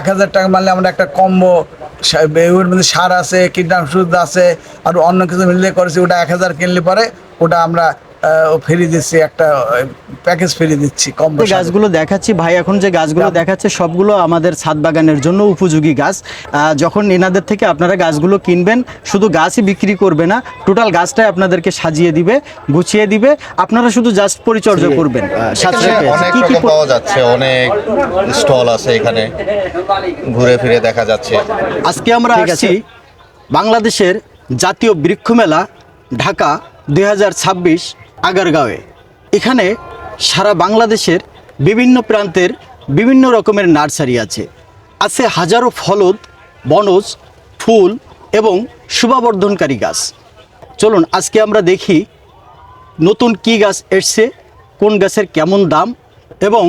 1000 টাকা মারলে আমরা একটা কম্বো, ওর মধ্যে সার আছে, কীটনাশক আছে, আর অন্য কিছু মিলিয়ে করেছি। ওটা 1000 কিনলে পরে ওটা আমরা ফ্রি দিচ্ছি, একটা প্যাকেজ ফ্রি দিচ্ছি কম্বো। গাছগুলো দেখাচ্ছি ভাই, এখন যে গাছগুলো দেখাচ্ছে সবগুলো আমাদের ছাদ বাগানের জন্য উপযোগী গাছ। যখন এনাদের থেকে আপনারা গাছগুলো কিনবেন, শুধু গাছই বিক্রি করবে না, টোটাল গাছটাই আপনাদেরকে সাজিয়ে দিবে, গুছিয়ে দিবে, আপনারা শুধু জাস্ট পরিচর্যা করবেন। অনেক রকম পাওয়া যাচ্ছে, অনেক স্টল আছে এখানে, ঘুরে ফিরে দেখা যাচ্ছে। আজকে আমরা আসছি বাংলাদেশের জাতীয় বৃক্ষ মেলা ঢাকা 2026 আগারগাঁওয়ে। এখানে সারা বাংলাদেশের বিভিন্ন প্রান্তের বিভিন্ন রকমের নার্সারি আছে, আছে হাজারো ফলদ, বনজ, ফুল এবং শোভাবর্ধনকারী গাছ। চলুন আজকে আমরা দেখি নতুন কি গাছ এসছে, কোন গাছের কেমন দাম এবং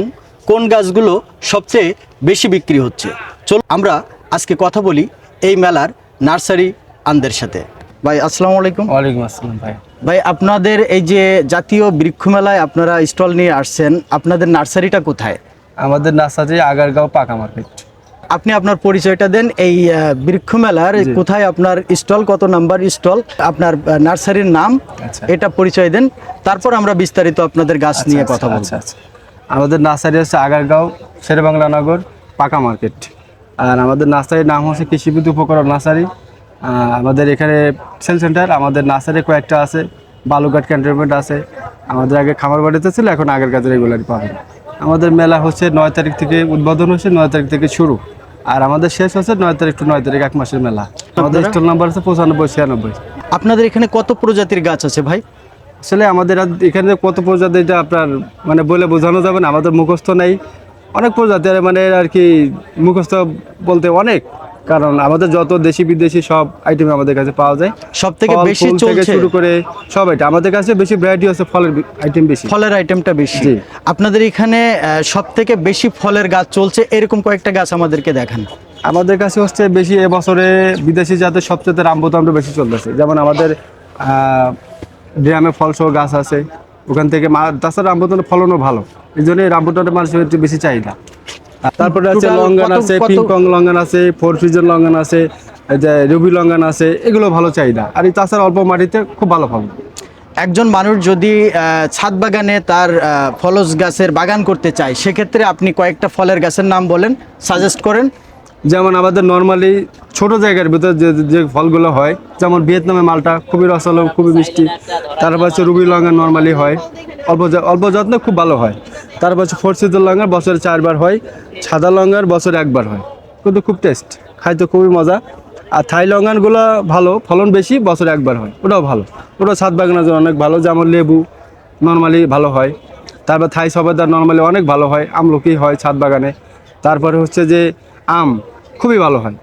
কোন গাছগুলো সবচেয়ে বেশি বিক্রি হচ্ছে। চলুন আমরা আজকে কথা বলি এই মেলার নার্সারি আনদের সাথে। ভাই আসসালামু আলাইকুম। ওয়ালাইকুম আসসালাম ভাই। ভাই আপনাদের এই যে জাতীয় বৃক্ষ মেলায় আপনারা স্টল নিয়ে আসছেন, আপনাদের নার্সারিটা কোথায়? আমাদের নার্সারি আগারগাঁও পাকা মার্কেট। আপনি আপনার পরিচয়টা দেন, এই বৃক্ষ মেলার কোথায় আপনার স্টল, কত নাম্বার স্টল, আপনার নার্সারির নাম, এটা পরিচয় দেন, তারপর আমরা বিস্তারিত আপনাদের গাছ নিয়ে কথা বলবো। আমাদের নার্সারি হচ্ছে আগারগাঁও শেরেবাংলা নগর পাকা মার্কেট। আর আমাদের নার্সারির নাম হচ্ছে কৃষিবিদ উপকরণ নার্সারি। আমাদের এখানে সেল সেন্টার, আমাদের নার্সারি কয়েকটা আছে, বালুঘাট ক্যান্টনমেন্ট আছে, আমাদের আগে খামার বাড়িতে ছিল, এখন আগের কাজে রেগুলারই পাবেন। আমাদের মেলা হচ্ছে 9 তারিখ থেকে উদ্বোধন হচ্ছে, 9 তারিখ থেকে শুরু, আর আমাদের শেষ হচ্ছে 9 তারিখ টু 9 তারিখ, 1 মাসের মেলা। আমাদের স্টল নাম্বার হচ্ছে 9596। আপনাদের এখানে কত প্রজাতির গাছ আছে ভাই? আসলে আমাদের এখানে কত প্রজাতি এটা আপনার মানে বলে বোঝানো যাবে না, আমাদের মুখস্থ নেই। অনেক প্রজাতি মানে আর কি, মুখস্থ বলতে অনেক, কারণ আমাদের যত দেশি বিদেশি সব আইটেম আমাদের কাছে পাওয়া যায়। সব থেকে বেশি চলছে শুরু করে সব আইটেম আমাদের কাছে বেশি ভ্যারাইটি আছে, ফলের আইটেম বেশি, ফলের আইটেমটা বেশি। আপনাদের এখানে সব থেকে বেশি ফলের গাছ চলছে এরকম কয়েকটা গাছ আমাদেরকে দেখান। আমাদের কাছে হচ্ছে বেশি এবছরে বিদেশি জাতের সবচেয়ে রামবুতানটা বেশি চলতেছে। যেমন আমাদের ড্রামে ফলসহ গাছ আছে, ওখান থেকে তাছাড়া রামবুতানের ফলনও ভালো, এই জন্য রামবুতানের মানুষের একটু বেশি চাহিদা। তারপরে আছে লঙ্গান আছে, পিংকং লঙ্গান আছে, 4 সিজন লঙ্গান আছে, যে রুবি লঙ্গান আছে, এগুলো ভালো চাহিদা। আর এই তাছাড়া অল্প মাটিতে খুব ভালো ফলন। একজন মানুষ যদি ছাদ বাগানে তার ফলস গাছের বাগান করতে চায়, সেক্ষেত্রে আপনি কয়েকটা ফলের গাছের নাম বলেন, সাজেস্ট করেন। যেমন আমাদের নর্মালি ছোট জায়গার ভিতরে যে ফলগুলো হয়, যেমন ভিয়েতনামে মালটা খুবই রসালো, খুবই মিষ্টি। তারপর হচ্ছে রুবি লঙ্গান নর্মালি হয়, অল্প যত্নে খুব ভালো হয়। তারপর হচ্ছে 4 সিজন লঙ্গার বছরে 4 বার হয়, সাদা লঙ্গার বছরে 1 বার হয়, কিন্তু খুব টেস্ট, খাইতে খুবই মজা। আর থাই লঙ্গানগুলো ভালো, ফলন বেশি, বছরে 1 বার হয়, ওটাও ভালো, ওটাও ছাদ বাগানের জন্য অনেক ভালো। যেমন লেবু নর্মালি ভালো হয়, তারপর থাই সবেদা নর্মালি অনেক ভালো হয়, আমলকি হয় ছাদ বাগানে। তারপরে হচ্ছে যে আম খুবই ভালো হয়,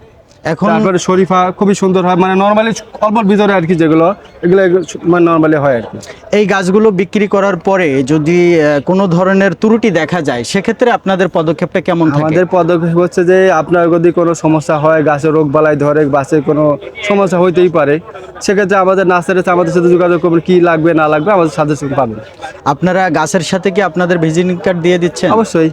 এখন তারপরে শরীফা খুবই সুন্দর হয়, মানে নর্মালি অল্প ভিতরে আর কি, যেগুলো এগুলো মানে নর্মালি হয় আর কি। এই গাছগুলো বিক্রি করার পরে যদি কোনো ধরনের ত্রুটি দেখা যায়, সেক্ষেত্রে আপনাদের পদক্ষেপটা কেমন থাকে? আমাদের পদক্ষেপ হচ্ছে যে আপনার যদি কোনো সমস্যা হয়, গাছের রোগ বালাই ধরে, গাছের কোনো সমস্যা হইতেই পারে, সেক্ষেত্রে আমাদের নার্সারিতে আমাদের সাথে যোগাযোগ করবেন, কী লাগবে না লাগবে আমাদের সাজেশন পাবেন। আপনারা গাছের সাথে কি আপনাদের ভিজিটিং কার্ড দিয়ে দিচ্ছেন? অবশ্যই।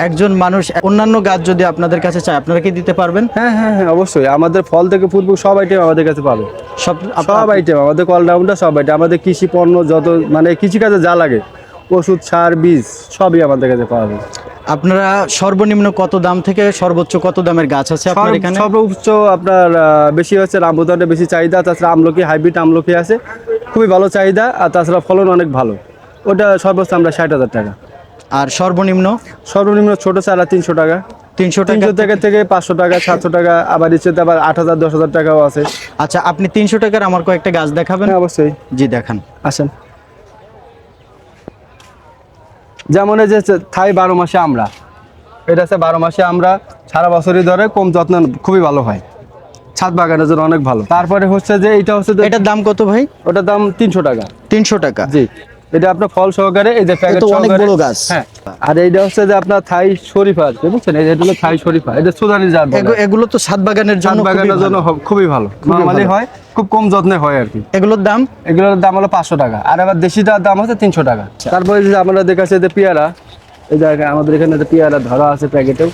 একজন মানুষ অন্যান্য গাছ যদি আপনাদের কাছে চায়, আপনারা কি দিতে পারবেন? হ্যাঁ হ্যাঁ হ্যাঁ, অবশ্যই। আমাদের ফল থেকে ফুল সব আইটেম আমাদের কাছে পাবে, সব আইটেম আমাদের অলরাউন্ডার, সব আইটেম আমাদের কৃষি পণ্য যত মানে কৃষিকাজে যা লাগে, ওষুধ, সার, বীজ সবই আমাদের কাছে পাওয়া যায়। আপনারা সর্বনিম্ন কত দাম থেকে সর্বোচ্চ কত দামের গাছ আছে আপনার এখানে? সর্বোচ্চ আপনার বেশি হচ্ছে রামবুতানটা বেশি চাহিদা, তাছাড়া আমলকি, হাইব্রিড আমলকি আছে, খুবই ভালো চাহিদা, আর তাছাড়া ফলন অনেক ভালো, ওটা সর্বোচ্চ আমরা 60,000 টাকা। আর সর্বনিম্ন ছোট চারা 300 টাকা, 300 টাকা থেকে 500 টাকা, 700 টাকা, আবার ইচ্ছেতে আবার 8,000, 10,000 টাকাও আছে। আচ্ছা, আপনি 300 টাকার আমার কয়েকটা গাছ দেখাবেন? অবশ্যই। জি দেখান, আসেন। যেমন এই যে থাই 12 মাসে আমরা, এটা হচ্ছে 12 মাসে আমরা, সারা বছরই ধরে, কম যত্ন, খুবই ভালো হয়, ছাদ বাগানের জন্য অনেক ভালো। তারপরে হচ্ছে যে এটা হচ্ছে, এটার দাম কত ভাই? ওটার দাম 300 টাকা। 300 টাকা? জি। এটা আপনার ফল সহকারে, এই যে প্যাকেট সহকারে, অনেক বড় গাছ। হ্যাঁ। আর এইটা হচ্ছে যে আপনার থাই শরীফা, বুঝছেন, এই যে হলো থাই শরীফা, এটা সুদানি জাত। এগুলো তো ছাদ বাগানের জন্য খুবই ভালো, নরমালি হয়, খুব কম যত্নে হয় আর কি। এগুলোর দাম হলো 500 টাকা, আর আবার দেশিটার দাম হচ্ছে 300 টাকা। তারপরে যে আমরা দেখাচ্ছি যে পেয়ারা, এই জায়গায় আমাদের এখানে পেয়ারা ধরা আছে প্যাকেটেও,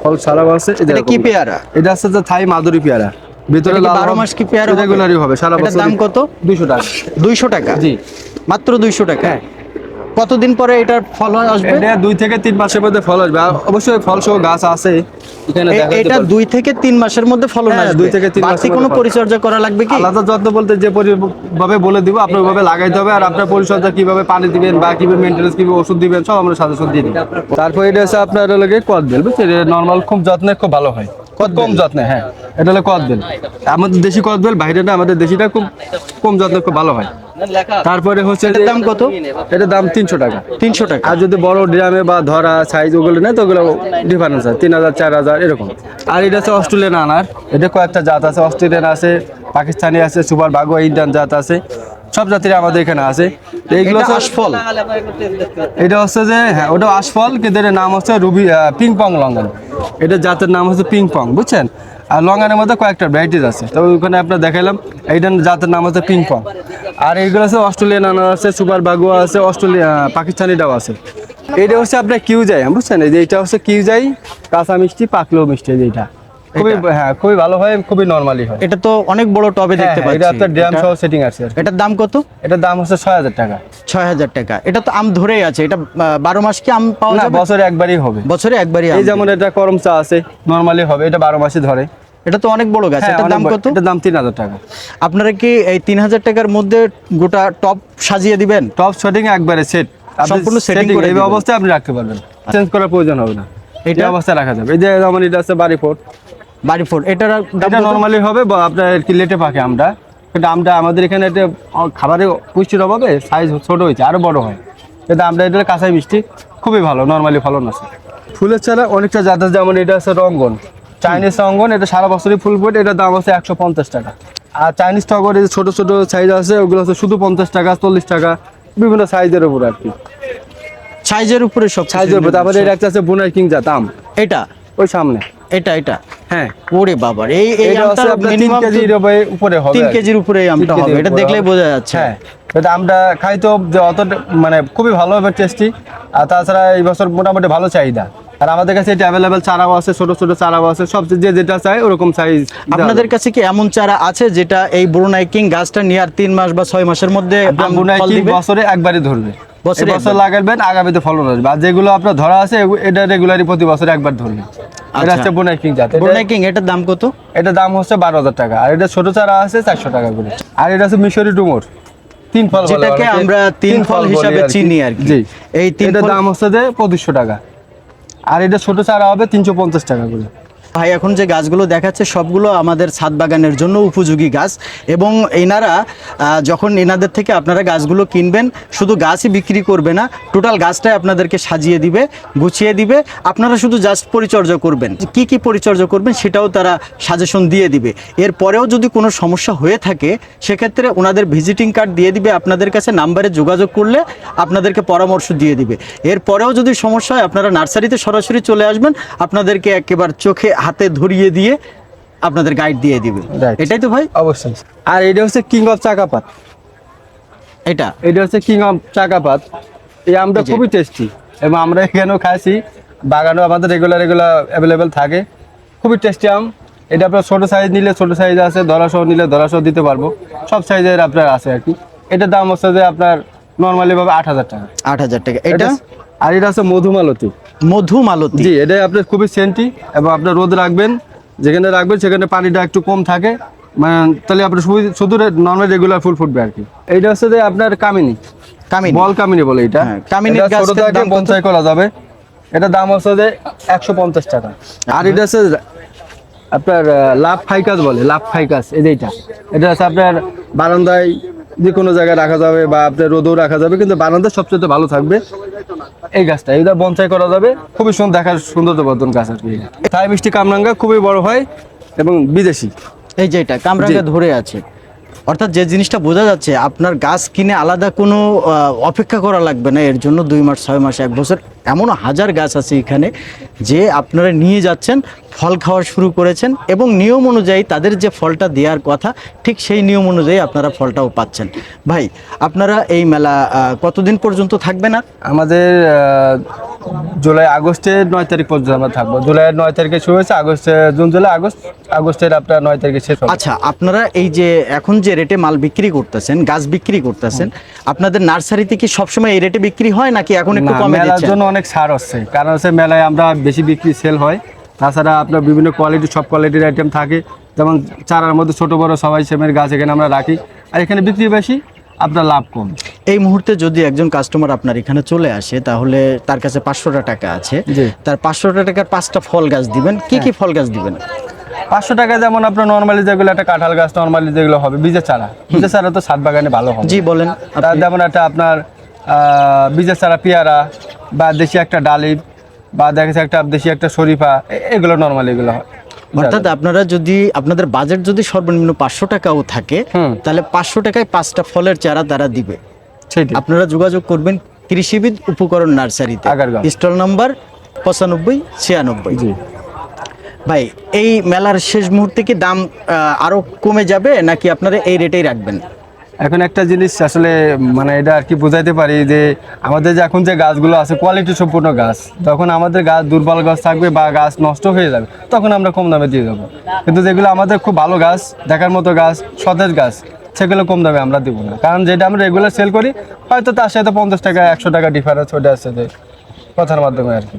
ফল ছাড়াও আছে। এই যে এটা কি এরকম। পেয়ারা? এটা আছে যে থাই মাধুরী পেয়ারা, ভিতরে এটা কি লাল 12 মাস কি পেয়ারা হবে? রেগুলারই হবে সারা এটার বছর। দাম কত? 200 টাকা। 200 টাকা? জি। মাত্র 200 টাকা। কতদিন পরে এটার ফল আসবে? এটা 2 থেকে 3 মাসের মধ্যে ফল আসবে। আর অবশ্যই ফল সহ গাছ আছে এখানে দেখাতে এটা পারবো। 2 থেকে 3 মাসের মধ্যে ফলন হ্যাঁ, আসবে। 2 থেকে 3 বাড়তি মাসের কোনো মধ্যে ফল। পরিচর্যা করা লাগবে কি? আলাদা যত্ন বলতে যে ভাবে বলে দিব আপনি ওইভাবে লাগাইতে হবে, আর আপনার পরিচর্যা কিভাবে পানি দিবেন বা কিভাবে মেইনটেনেন্স কিভাবে ওষুধ দিবেন সব আমরা সাজেশন দিয়ে দিই। তারপর এটা হচ্ছে আপনার লাগে কদবেল, বুঝছেন? এটা নরমাল খুব যত্নে খুব ভালো হয়, কম যত্নে। হ্যাঁ, এটা হলো কদবেল। আমাদের দেশি কদবেল, বাইরে না, আমাদের দেশিটা খুব কম যত্নে খুব ভালো হয়। তারপরে হচ্ছে এটার দাম কত? এটার দাম 300 টাকা। 300 টাকা। আর যদি বড় ড্রামে বা ধরা সাইজ ওগুলো নেয় তো ওগুলো ডিফারেন্স আছে, 3000 4000 এরকম। আর এটা হচ্ছে অস্ট্রেলিয়ান আনার, এটা কয়েকটা জাত আছে, অস্ট্রেলিয়ান আছে, পাকিস্তানি আছে, সুপার বাগোয়া ইন্ডিয়ান জাত আছে, সব জাতির আমাদের এখানে আছে। তো এইগুলো এটা হচ্ছে আশফল। এটা হচ্ছে যে হ্যাঁ ওটা আশফল, কিন্তু এর নাম হচ্ছে রুবি পিং পং লঙ্গান। এটা জাতের নাম হচ্ছে পিং পং, বুঝছেন? আর লঙ্গানের মধ্যে কয়েকটা ভ্যারাইটিস আছে, তো ওখানে আপনার দেখাইলাম। এইটার জাতের নাম হচ্ছে পিং পং। আর এইগুলো আছে অস্ট্রেলিয়ান আনার আছে, সুপার বাগুয়া আছে, অস্ট্রেলিয়া পাকিস্তানিটাও আছে। এইটা হচ্ছে আপনার কিউজাই, বুঝছেন? এই যে এটা হচ্ছে কিউজাই, কাঁচা মিষ্টি পাকলেও মিষ্টি। এই যে এটা খুবই হ্যাঁ খুবই ভালো হয়, খুবই নরমালি হয়। এটা তো অনেক বড় টবে দেখতে হ্যাঁ, পাচ্ছি। এটা আপনার ড্রাম সহ সেটিং আছে। এটার দাম কত? এটার দাম হচ্ছে 6000 টাকা। 6000 টাকা। এটা তো আম ধরেই আছে। এটা 12 মাস কি আম পাওয়া না, যাবে? বছরে একবারই হবে। বছরে একবারই আম এই যেমন এটা করম চা আছে, নরমালি হবে, এটা 12 মাসে ধরে। এটা তো অনেক বড় গাছ। হ্যাঁ, এটার দাম অনেক কত? এটার দাম 3000 টাকা। আপনারা কি এই 3000 টাকার মধ্যে গোটা টপ সাজিয়ে দিবেন? টপ সেটিং একবারে সেট, সম্পূর্ণ setting করে এই দিবেন। অবস্থায় আপনি রাখতে পারবেন, চেঞ্জ করার প্রয়োজন হবে না। এটা? এই অবস্থায় রাখা যাবে। এই যে যেমন এটা আছে বাড়ি ফোর্ট, বাড়ি ফোর। এটার দাম এটা কত? নরমালি হবে বা আপনার কি লেটে পাকে আমরা, কিন্তু আমরা আমাদের এখানে এটা খাবারের পুষ্টির অভাবে সাইজ ছোট হয়েছে, আরো বড় হয়। কিন্তু আমরা এটা কাঁচাই মিষ্টি, খুবই ভালো নরমালি ফলন আছে। ফুলের চারা অনেকটা জাত আছে, যেমন এটা আছে রঙ্গন, চাইনিজ রঙ্গন, এটা সারা বছরই ফুল ফোটে, এটার দাম আছে 150 টাকা। আর চাইনিজ টগর এই যে ছোট ছোট সাইজ আছে, ওগুলো আছে শুধু 50 টাকা 40 টাকা, বিভিন্ন সাইজের উপর আর কি। সাইজের উপরে সব সাইজের উপর। তারপরে এটা একটা আছে বুনাই কিং জাত আম, এটা ওই সামনে। এটা হ্যাঁ, ওরে বাবার, এই এটা আমটা আছে আপনার 3 মিনিমাম কেজির উপরে হবে। 3 কেজির উপরে এই আমটা 3 হবে, কেজির এটা উপরে দেখলেই হবে। বোঝা যাচ্ছে। হ্যাঁ, এটা আমরা খাই তো যে অত মানে খুবই ভালো হবে, টেস্টি। আর তাছাড়া এই বছর মোটামুটি ভালো চাহিদা। আর আমাদের কাছে এটা অ্যাভেলেবেল চারাও আছে, ছোট ছোট চারাও আছে, সব যে যেটা চাই ওরকম সাইজ। আপনাদের কাছে কি এমন চারা আছে যেটা এই ব্রুনাই কিং গাছটা নেওয়ার 3 মাস বা 6 মাসের মধ্যে আম বুনাই ফল কিং দিবে? বছরে একবারই ধরবে, বছরে বছর একবার। লাগাবেন, আগামীতে ফলন আসবে। আর যেগুলো আপনার ধরা আছে এটা রেগুলারই প্রতি বছর একবার ধরবে। এটা আচ্ছা। হচ্ছে বুনাই কিং জাত। ব্রুনাই কিং এটার দাম কত? এটা দাম হচ্ছে 12000 টাকা। আর এটা ছোট চারা আছে 400 টাকা করে। আর এটা আছে মিশরি ডুমুর, 3 ফল বলে যেটাকে অনেকে। আমরা 3 ফল বলি হিসাবে আর কি। চিনি আর কি। জি, এই 3 এটার ফল দাম হচ্ছে যে 2500 টাকা। আর এটা ছোট চারা হবে 350 টাকা করে। ভাই এখন যে গাছগুলো দেখাচ্ছে সবগুলো আমাদের ছাদ বাগানের জন্য উপযোগী গাছ, এবং এনারা যখন এনাদের থেকে আপনারা গাছগুলো কিনবেন শুধু গাছই বিক্রি করবে না, টোটাল গাছটাই আপনাদেরকে সাজিয়ে দিবে, গুছিয়ে দিবে। আপনারা শুধু জাস্ট পরিচর্যা করবেন, কি কি পরিচর্যা করবেন সেটাও তারা সাজেশন দিয়ে দিবে। এরপরেও যদি কোনো সমস্যা হয়ে থাকে সেক্ষেত্রে ওনাদের ভিজিটিং কার্ড দিয়ে দিবে আপনাদের কাছে, নাম্বারে যোগাযোগ করলে আপনাদেরকে পরামর্শ দিয়ে দিবে। এরপরেও যদি সমস্যা হয় আপনারা নার্সারিতে সরাসরি চলে আসবেন, আপনাদেরকে একেবারে চোখে হাতে ধরিয়ে দিয়ে আপনাদের গাইড দিয়ে দিবে। Right. এটাই তো ভাই? অবশ্যই। আর এটা হচ্ছে কিং অফ চাকাপাত, এটা হচ্ছে কিং অফ চাকাপাত। এই আমটা এই যে। খুবই টেস্টি, এবং আমরা এখানেও খাইছি, বাগানেও আমাদের রেগুলার অ্যাভেলেবেল থাকে। খুবই টেস্টি আম। এটা আপনার ছোটো সাইজ নিলে ছোটো সাইজ আছে, ধরাসহ নিলে ধরাসহ দিতে পারবো, সব সাইজের আপনার আছে আর কি। এটার দাম হচ্ছে যে আপনার নর্মালি ভাবে 8000 টাকা। 8000 টাকা। এটা আর এটা আছে মধুমালতী। মধুমালতী। জি, এটা আপনার খুবই সেন্টি, এবং আপনার রোদ রাখবেন, যেখানে রাখবেন সেখানে পানিটা একটু কম থাকে, মানে তাহলে আপনার শুধু নর্মাল রেগুলার ফুল ফুটবে আর কি। এইটা হচ্ছে যে আপনার কামিনী, কামিনী। বল কামিনী বলে এটা। হ্যাঁ, কামিনীর এটা ছোট গাছটার থেকে দাম কত? বনসাই করা যাবে। এটা দাম হচ্ছে যে 150 টাকা। আর এটা হচ্ছে আপনার লাভ ফাইকাস বলে, লাভ ফাইকাস। এই যে এটা হচ্ছে আপনার বারান্দায় যে কোনো জায়গায় রাখা যাবে, বা আপনার রোদেও রাখা যাবে, কিন্তু বারান্দায় সবচেয়ে ভালো থাকবে এই গাছটা। এটা বনসাই করা যাবে, খুবই সুন্দর, দেখার সৌন্দর্যবর্ধন গাছ আর কি। থাই মিষ্টি কামরাঙ্গা খুবই বড় হয় এবং বিদেশি। এই যে এটা কামরাঙ্গা ধরে আছে, অর্থাৎ যে জিনিসটা বোঝা যাচ্ছে আপনার গাছ কিনে আলাদা কোনো অপেক্ষা করা লাগবে না এর জন্য। 2 মাস 6 মাস 1 বছর এমন হাজার গাছ আছে এখানে যে আপনারা নিয়ে যাচ্ছেন, ফল খাওয়া শুরু করেছেন, এবং নিয়ম অনুযায়ী তাদের যে ফলটা দেওয়ার কথা ঠিক সেই নিয়ম অনুযায়ী আপনারা ফলটাও পাচ্ছেন। ভাই আপনারা এই মেলা কতদিন পর্যন্ত থাকবেন? আর আমাদের জুলাই আগস্টের 9 তারিখ পর্যন্ত আমরা থাকবো। জুলাইয়ের 9 তারিখে শুরু হয়েছে, জুন জুলাই আগস্টের আপনার 9 তারিখে শেষ হবে। আচ্ছা, আপনারা এই যে এখন যে রেটে মাল বিক্রি করতেছেন, গাছ বিক্রি করতেছেন, আপনাদের নার্সারিতে কি সবসময় এই রেটে বিক্রি হয় নাকি এখন একটু না, কমে মেলার দিচ্ছেন? জন্য অনেক ছাড় হচ্ছে, কারণ হচ্ছে মেলায় আমরা বেশি বিক্রি সেল হয়। তাছাড়া আপনার বিভিন্ন কোয়ালিটি, সব কোয়ালিটির আইটেম থাকে, যেমন চারার মধ্যে ছোট বড় সবাই সেমের গাছ এখানে আমরা রাখি, আর এখানে বিক্রি বেশি, আপনার লাভ কম। এই মুহূর্তে যদি একজন কাস্টমার আপনার এখানে চলে আসে, তাহলে তার কাছে 500 টাকা আছে, জি। তার 500 টাকার 5টা ফল গাছ দিবেন। কি কি ফল গাছ দিবেন? 500 টাকা যেমন আপনার নর্মালি যেগুলো, একটা কাঁঠাল গাছ নর্মালি যেগুলো হবে, বীজের চারা তো ছাদ বাগানে ভালো হবে। জি বলেন। তার যেমন একটা আপনার বীজের চারা পেয়ারা, বা দেশি একটা ডালিম, বা দেখা যাচ্ছে একটা দেশি একটা শরীফা, এগুলো নর্মালি এগুলো হয়। অর্থাৎ আপনারা যদি, আপনাদের বাজেট যদি সর্বনিম্ন 500 টাকাও থাকে, তাহলে 500 টাকায় 5টা ফলের চারা তারা দিবে। সেটাই। আপনারা যোগাযোগ করবেন কৃষিবিদ উপকরণ নার্সারিতে, আগারগাঁও। Stall number 9596। জি। ভাই, এই মেলার শেষ মুহূর্তে কি দাম আরো কমে যাবে নাকি আপনারা এই রেটেই রাখবেন? এখন একটা জিনিস আসলে মানে এটা আর কি বোঝাইতে পারি যে আমাদের যে এখন যে গাছগুলো আছে কোয়ালিটি সম্পূর্ণ গাছ, যখন আমাদের গাছ দুর্বল গাছ থাকবে বা গাছ নষ্ট হয়ে যাবে, তখন আমরা কম দামে দিয়ে দেবো। কিন্তু যেগুলো আমাদের খুব ভালো গাছ, দেখার মতো গাছ, সতেজ গাছ, সেগুলো কম দামে আমরা দেবো না। কারণ যেটা আমরা রেগুলার সেল করি, হয়তো তার সাথে 50 টাকা 100 টাকা ডিফারেন্স ওটা আছে, যে কথার মাধ্যমে আর কি।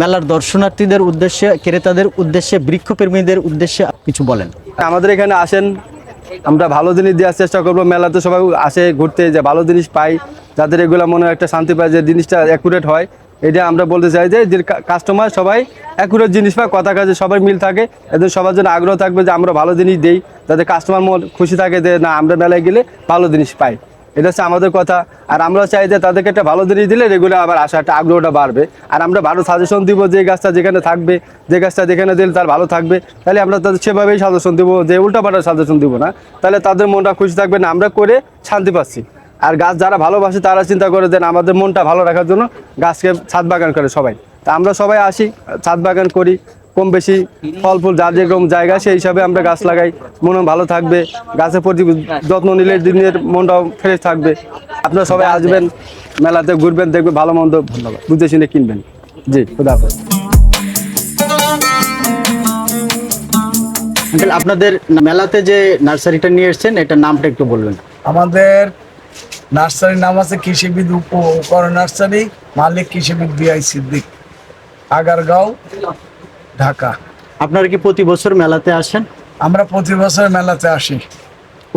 মেলার দর্শনার্থীদের উদ্দেশ্যে, ক্রেতাদের উদ্দেশ্যে, বৃক্ষপ্রেমীদের উদ্দেশ্যে কিছু বলেন। আমাদের এখানে আসেন, আমরা ভালো জিনিস দেওয়ার চেষ্টা করবো। মেলাতে সবাই আসে ঘুরতে, যে ভালো জিনিস পাই, যাদের এগুলো মনে একটা শান্তি পায়, যে জিনিসটা অ্যাকুরেট হয়, এটা আমরা বলতে চাই যে কাস্টমার সবাই অ্যাকুরেট জিনিস পায়, কথা কাজে সবাই মিল থাকে, এদের সবার জন্য আগ্রহ থাকবে যে আমরা ভালো জিনিস দিই, যাতে কাস্টমার মন খুশি থাকে যে না, আমরা মেলায় গেলে ভালো জিনিস পাই। এটা হচ্ছে আমাদের কথা। আর আমরা চাই যে তাদেরকে একটা ভালো জিনিস দিলে রেগুলার আবার আসা, একটা আগ্রহটা বাড়বে। আর আমরা ভালো সাজেশন দিব, যে গাছটা যেখানে থাকবে, যে গাছটা যেখানে দিলে তার ভালো থাকবে, তাহলে আমরা তাদের সেভাবেই সাজেশন দিব, যে উল্টাপাল্টা সাজেশন দিব না। তাহলে তাদের মনটা খুশি থাকবে, না আমরা করে শান্তি পাচ্ছি। আর গাছ যারা ভালোবাসে তারা চিন্তা করে দেন আমাদের মনটা ভালো রাখার জন্য গাছকে ছাদ বাগান করে সবাই। তা আমরা সবাই আসি, ছাদ বাগান করি, কম বেশি ফল ফুল যার যেরকম জায়গা সেই হিসাবে আমরা গাছ লাগাই, মন ভালো থাকবে, গাছের প্রতি যত্ন নিলে দিনের মনটাও ফ্রেশ থাকবে। আপনারা সবাই আসবেন, মেলাতে ঘুরবেন, দেখবেন ভালো মন্দ বুঝে শুনে কিনবেন। জি, খুদা হাফেজ। আঙ্কেল, আপনাদের মেলাতে যে নার্সারিটা নিয়ে এসেছেন, এটার নামটা একটু বলবেন। আমাদের নার্সারির নাম আছে কৃষিবিদ উপকরণ নার্সারি, মালিক কৃষিবিদ বিআই সিদ্দিক, আগারগাঁও, ঢাকা। আপনারা কি প্রতি বছর মেলাতে আসেন? আমরা প্রতি বছর মেলাতে আসি।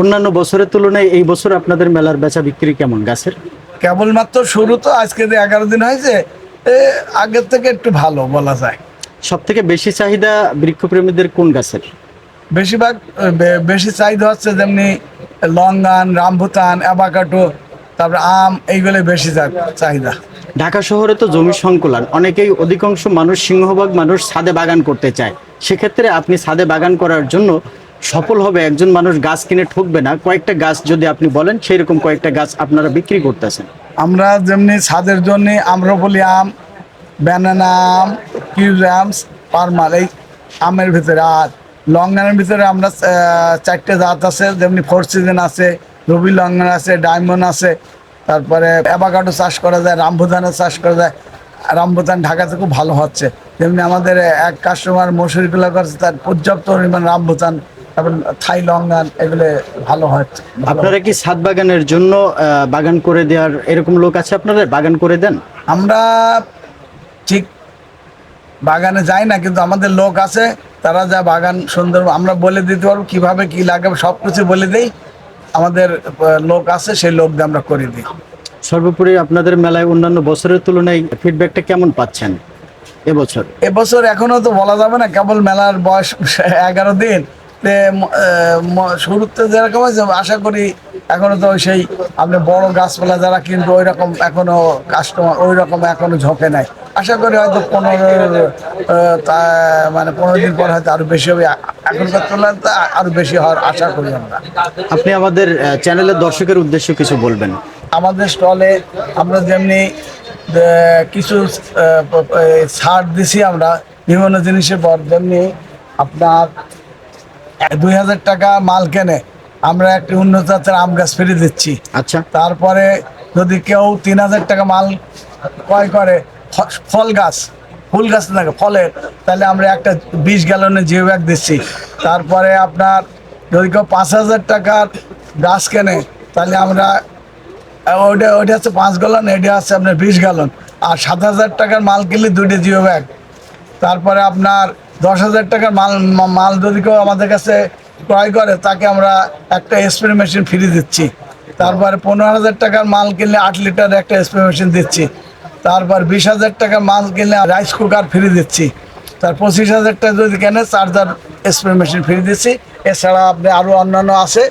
অন্যান্য বছরের তুলনায় এই বছর আপনাদের মেলার বেচা বিক্রি কেমন গাছের? কেবলমাত্র শুরু তো, আজকে যে 11 দিন হয়েছে, আগের থেকে একটু ভালো বলা যায়। সব থেকে বেশি চাহিদা বৃক্ষপ্রেমীদের কোন গাছের? বেশিরভাগ বেশি চাহিদা হচ্ছে যেমনি লঙ্গান, রামভুতান, অ্যাভাকাডো, তারপরে আম, এইগুলো বেশি চাহিদা। ঢাকা শহরে তো জমি সংকুলান, অনেকেই, অধিকাংশ মানুষ, সিংহভাগ মানুষ ছাদে বাগান করতে চায়। সেক্ষেত্রে আপনি ছাদে বাগান করার জন্য সফল হবে, একজন মানুষ গাছ কিনে ঠকবে না, কয়েকটা গাছ যদি আপনি বলেন, সেই রকম কয়েকটা গাছ আপনারা বিক্রি করতেছেন। আমরা যেমনি ছাদের জন্য আম্রপলি আম, ব্যানানা আম, কিউজামস, পারমাল, এই আমের ভিতরে। আর লঙ্গানের ভিতরে আমরা 4টে জাত আছে, যেমনি 4 সিজন আছে, রবি লঙ্গান আছে, ডায়মন্ড আছে, তারপরে অ্যাভাকাডো চাষ করা যায়, রামভুতানের চাষ করা যায়। রামভুতান ঢাকাতে খুব ভালো হচ্ছে। যেমনি আমাদের এক কাস্টমার মসুরিগুলো করছে, তার পর্যাপ্ত পরিমাণ রামভুতান, তারপর থাই লঙ্গান, এগুলো ভালো হচ্ছে। আপনারা কি ছাদ বাগানের জন্য বাগান করে দেওয়ার এরকম লোক আছে, আপনারা বাগান করে দেন? আমরা ঠিক বাগানে যাই না, কিন্তু আমাদের লোক আছে, তারা যা বাগান সুন্দর আমরা বলে দিতে পারবো, কিভাবে কি লাগাবে সব কিছু বলে দেই। আমাদের লোক আছে, সেই লোক দিয়ে আমরা করে দিই। সর্বোপরি আপনাদের মেলায় অন্যান্য বছরের তুলনায় ফিডব্যাকটা কেমন পাচ্ছেন এবছর? এবছর এখনো তো বলা যাবে না, কেবল মেলার বয়স 11 দিন। শুরুতে যেরকম আছে, আশা করি এখনো তো সেই আপনি বড় গাছপালা যারা, কিন্তু ওই রকম এখনো কাস্টমার ওই রকম এখনো ঝোঁকে নাই। আশা করি হয়তো 15 দিন পর হয়তো আরো বেশি হবে, এখনকার তুলনায় আরো বেশি হওয়ার আশা করি আমরা। আপনি আমাদের চ্যানেলের দর্শকের উদ্দেশ্যে কিছু বলবেন। আমাদের স্টলে আমরা যেমনি কিছু ছাড় দিছি আমরা বিভিন্ন জিনিসের পর, যেমনি আপনার 2000 টাকা মাল কেনে, আমরা একটি উন্নত জাতের আম গাছ ফ্রি দিচ্ছি। আচ্ছা। তারপরে যদি কেউ 3000 টাকা মাল ক্রয় করে, ফল গাছ, ফুল গাছ থাকে ফলের, তাহলে আমরা একটা 20 গ্যালনের জিও ব্যাগ দিচ্ছি। তারপরে আপনার যদি কেউ 5,000 টাকার গাছ কেনে, তাহলে আমরা ওইটা হচ্ছে 5 গ্যালন, এটা হচ্ছে আপনার 20 গ্যালন। আর 7,000 টাকার মাল কিনলে 2টা জিও ব্যাগ। তারপরে আপনার 10,000 টাকার মাল যদি কেউ আমাদের কাছে ক্রয় করে, তাকে আমরা একটা স্প্রে মেশিন ফ্রি দিচ্ছি। তারপরে 15,000 টাকার মাল কিনলে 8 লিটার একটা স্প্রে মেশিন দিচ্ছি। তারপর 20,000 টাকার মাল কিনলে রাইস কুকার ফ্রি দিচ্ছি। তার 25,000 টাকা যদি কেনে চার্জার স্প্রে মেশিন ফ্রি দিচ্ছি। এছাড়া আপনি আরও অন্যান্য আছে,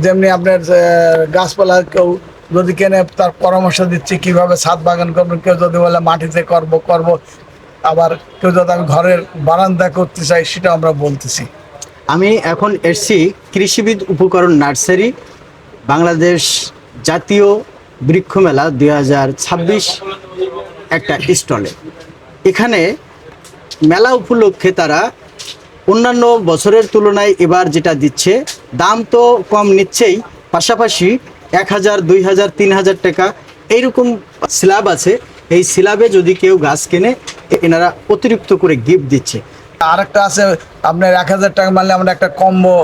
যেমনি আপনার গাছপালা কেউ যদি কেনে তার পরামর্শ দিচ্ছি কীভাবে ছাদ বাগান করবেন। কেউ যদি বলে মাটিতে করব, আবার কেউ যদি আমি ঘরের বারান্দা করতে চাই, সেটা আমরা বলতেছি। আমি এখন এসছি কৃষিবিদ উপকরণ নার্সারি বাংলাদেশ জাতীয় বৃক্ষ মেলা 2026 একটা স্টলে। এখানে মেলা উপলক্ষে তারা অন্যান্য বছরের তুলনায় এবার যেটা দিচ্ছে, দাম তো কম নিচ্ছেই, পাশাপাশি 1,000, 2,000, 3,000 টাকা এইরকম স্ল্যাব আছে। এই স্ল্যাবে যদি কেউ গাছ কেনে, এনারা অতিরিক্ত করে গিফট দিচ্ছে। আরেকটা আছে আপনার 1,000 টাকা মারলে আমরা একটা কম্বো,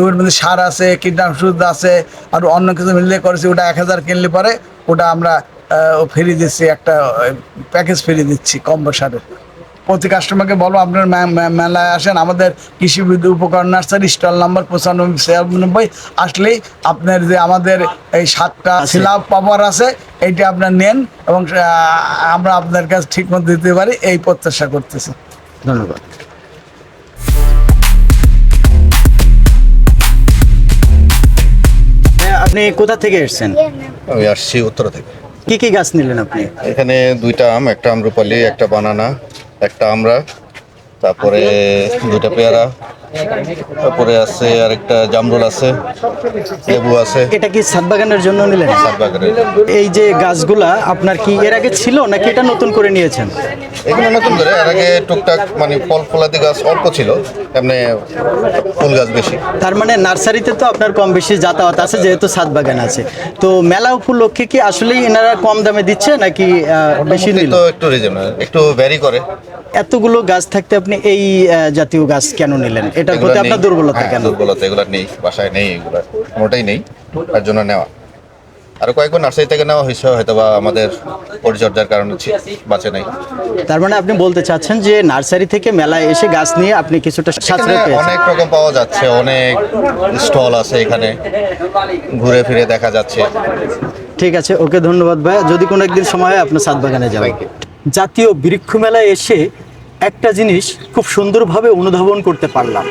ওর মধ্যে সার আছে, কীটনাশক আছে, আর অন্য কিছু মিলিয়ে করেছি। ওটা 1,000 কিনলে পরে ওটা আমরা ফ্রি দিচ্ছি, একটা প্যাকেজ ফ্রি দিচ্ছি কম্বো সারের। প্রতি কাস্টমারকে বলবো আপনার মেলায় আসেন, আমাদের কৃষিবিদ উপকরণ নার্সারি, স্টল নাম্বার 95-96 আসলেই আপনার যে আমাদের এই 7টা স্ল্যাব পাওয়ার আছে, এইটা আপনার নেন এবং আমরা আপনার কাছে ঠিক মতো দিতে পারি, এই প্রত্যাশা করতেছি। ধন্যবাদ। আপনি কোথা থেকে এসেছেন? আমি আসছি উত্তরা থেকে। কি কি গাছ নিলেন আপনি? এখানে 2টা আম, একটা আম্রপালি, একটা বানানা, একটা আমড়া, তারপরে 2টা পেয়ারা, তারপরে আছে আরেকটা জামরুল আছে, লেবু আছে। এটা কি ছাদ বাগানের জন্য নিলেন? ছাদ বাগানের। এই যে গাছগুলা আপনার কি এর আগে ছিল নাকি এটা নতুন করে নিয়েছেন? এগুলো নতুন করে, এর আগে টুকটাক মানে ফলাদি গাছ অল্প ছিল, এমনি ফুল গাছ বেশি। তার মানে নার্সারিতে তো আপনার কম বেশি যাতায়াত আছে, যেহেতু ছাদ বাগান আছে। তো মেলা উপলক্ষে কি আসলেই এনারা কম দামে দিচ্ছে নাকি বেশি নিল? তো একটু রিজনেবল, একটু ভ্যারি করে। এতগুলো গাছ থাকতে আপনি এই জাতীয় গাছ কেন নিলেন? এটার এগুলো প্রতি নেই। আপনার দুর্বলতা হ্যাঁ, কেন? দুর্বলতা এগুলো নেই, বাসায় নেই, এগুলো কোনোটাই নেই, তার জন্য নেওয়া। আরো কয়েকবার নার্সারি থেকে নেওয়া হয়েছে, হয়তো বা আমাদের পরিচর্যার কারণে বাঁচে নাই। তার মানে আপনি বলতে চাচ্ছেন যে নার্সারি থেকে মেলায় এসে গাছ নিয়ে আপনি কিছুটা সাশ্রয় এখানে পেয়েছেন। অনেক রকম পাওয়া যাচ্ছে, অনেক স্টল আছে, এখানে ঘুরে ফিরে দেখা যাচ্ছে। ঠিক আছে, ওকে, ধন্যবাদ ভাই। যদি কোনো একদিন সময় হয় আপনার ছাদ বাগানে যাবেন। জাতীয় বৃক্ষ মেলায় এসে একটা জিনিস খুব সুন্দরভাবে অনুধাবন করতে পারলাম।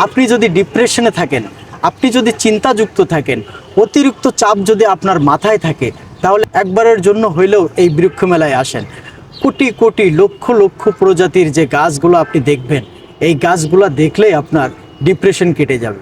আপনি যদি ডিপ্রেশনে থাকেন, আপনি যদি চিন্তাযুক্ত থাকেন, অতিরিক্ত চাপ যদি আপনার মাথায় থাকে, তাহলে একবারের জন্য হইলেও এই বৃক্ষ মেলায় আসেন। কোটি কোটি লক্ষ লক্ষ প্রজাতির যে গাছগুলো আপনি দেখবেন, এই গাছগুলো দেখলেই আপনার ডিপ্রেশন কেটে যাবে।